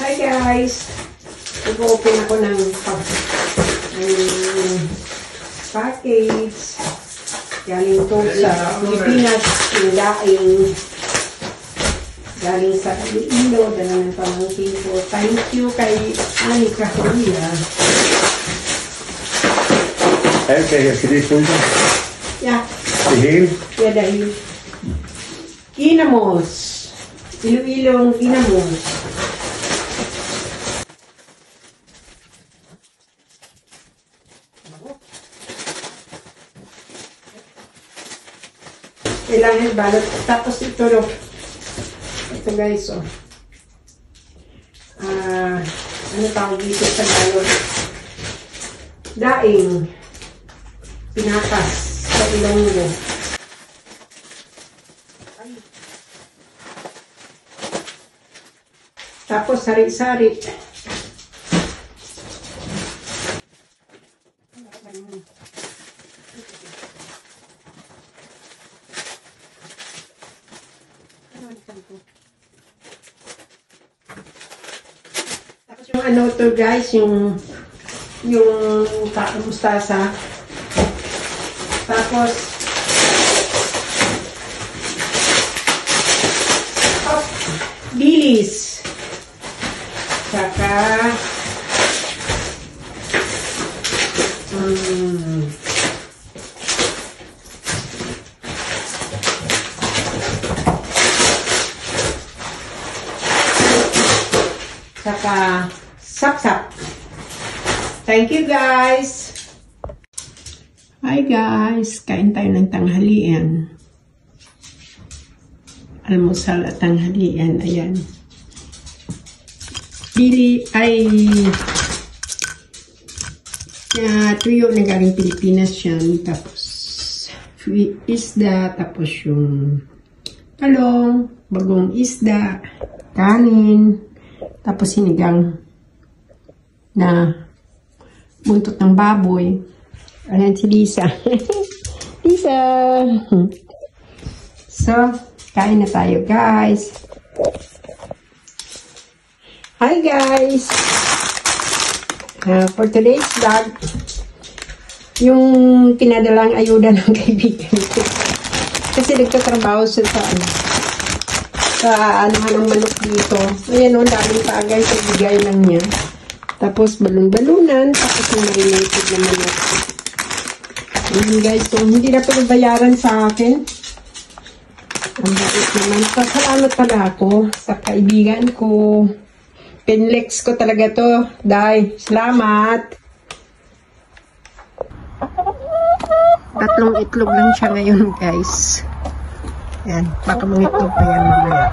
Hi guys! Nag-open ako ng package. Galing to sa Pilipinas. Yung daing. Galing sa Iloilo. Dala ng pamangkin ko. Thank you kay Anika Korea. Okay, jag ska dit på den. Ja. Det är helt. Ja, dahil. Ginamos. Iloilong ginamos. Kailangan balot. Tapos ito, ito guys, oh. Ano tawag dito sa balot? Daing. Pinatas sa Ilonggo. Tapos sari-sari. Tapos yung ano to guys, yung mustasa. Tapos bilis. Saka saka sap-sap. Thank you guys. Hi guys, kain tayo ng tanghalian. Almusal at tanghalian, ayan. Tuyo na galing Pilipinas yan. Tapos isda, tapos yung talong, bagong isda, kanin, tapos sinigang na buntot ng baboy. Ayan si Lisa. Lisa! So, kain na tayo guys. Hi guys! For today's vlog, yung pinadalang ayuda ng kaibigan ko. Kasi nagtatrabaho siya sa anuhan ng manok dito. Ayan o, daming paagay sa bigay lang niya. Tapos balon-balunan, tapos yung marinated na manok. Ayan guys, so hindi na pala bayaran sa akin. Ang bait naman. Salamat pala ako sa kaibigan ko. Pinlex ko talaga to. Day, salamat. 3 itlog lang siya ngayon guys. Yan, baka mga itlog pa yan mamaya.